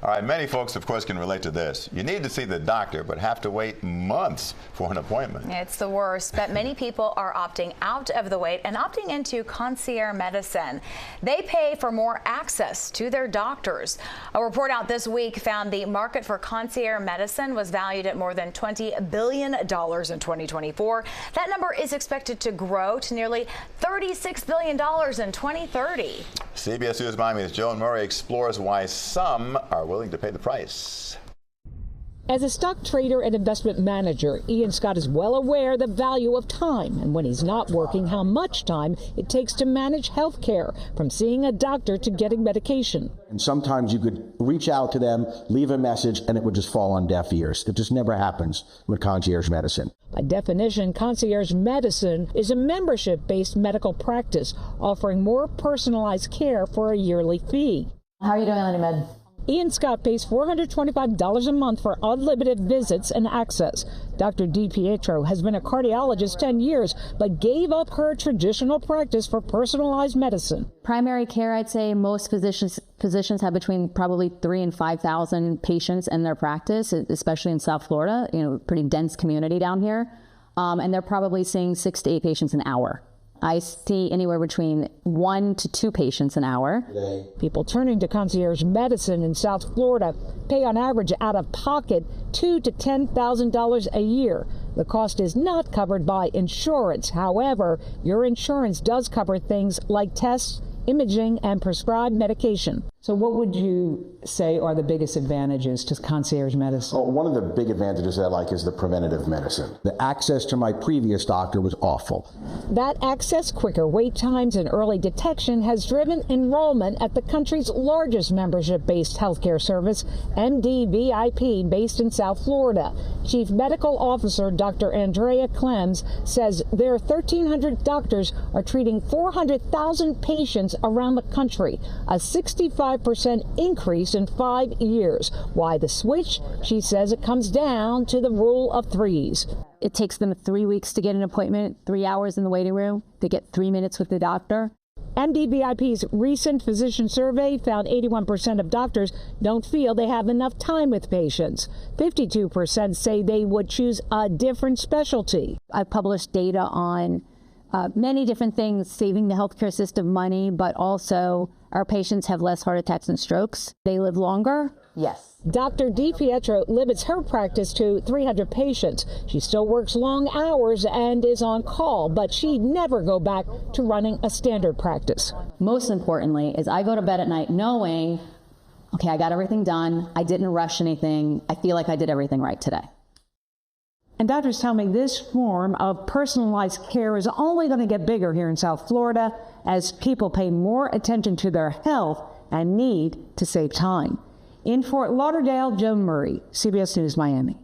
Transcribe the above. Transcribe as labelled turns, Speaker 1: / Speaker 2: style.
Speaker 1: All right, many folks, of course, can relate to this. You need to see the doctor, but have to wait months for an appointment.
Speaker 2: It's the worst, but many people are opting out of the wait and opting into concierge medicine. They pay for more access to their doctors. A report out this week found the market for concierge medicine was valued at more than $20 billion in 2024. That number is expected to grow to nearly $36 billion in 2030.
Speaker 1: CBS News Miami's Joan explores why some are willing to pay the price.
Speaker 3: As a stock trader and investment manager, Ian Scott is well aware of the value of time, and when he's not working, how much time it takes to manage health care, from seeing a doctor to getting medication.
Speaker 4: And sometimes you could reach out to them, leave a message, and it would just fall on deaf ears. It just never happens with concierge medicine.
Speaker 3: By definition, concierge medicine is a membership-based medical practice offering more personalized care for a yearly fee.
Speaker 5: How are you doing, Lady Med?
Speaker 3: Ian Scott pays $425 a month for unlimited visits and access. Dr. DiPietro has been a cardiologist 10 years, but gave up her traditional practice for personalized medicine.
Speaker 5: Primary care, I'd say most physicians have between probably 3,000 and 5,000 patients in their practice, especially in South Florida, pretty dense community down here. And they're probably seeing 6 to 8 patients an hour. I see anywhere between 1 to 2 patients an hour.
Speaker 3: People turning to concierge medicine in South Florida pay on average out of pocket $2,000 to $10,000 a year. The cost is not covered by insurance. However, your insurance does cover things like tests, imaging, and prescribed medication.
Speaker 6: So what would you say are the biggest advantages to concierge medicine?
Speaker 4: One of the big advantages I like is the preventative medicine. The access to my previous doctor was awful.
Speaker 3: That access, quicker wait times, and early detection has driven enrollment at the country's largest membership-based healthcare service, MDVIP, based in South Florida. Chief Medical Officer Dr. Andrea Clems says their 1,300 doctors are treating 400,000 patients around the country, a 65% increase in 5 years. Why the switch? She says it comes down to the rule of threes.
Speaker 5: It takes them 3 weeks to get an appointment, 3 hours in the waiting room. They get 3 minutes with the doctor.
Speaker 3: MDVIP's recent physician survey found 81% of doctors don't feel they have enough time with patients. 52% say they would choose a different specialty.
Speaker 5: I've published data on many different things, saving the healthcare system money, but also our patients have less heart attacks and strokes. They live longer. Yes.
Speaker 3: Dr. DiPietro limits her practice to 300 patients. She still works long hours and is on call, but she'd never go back to running a standard practice.
Speaker 5: Most importantly is I go to bed at night knowing, okay, I got everything done. I didn't rush anything. I feel like I did everything right today.
Speaker 6: And doctors tell me this form of personalized care is only going to get bigger here in South Florida as people pay more attention to their health and need to save time. In Fort Lauderdale, Joan Murray, CBS News, Miami.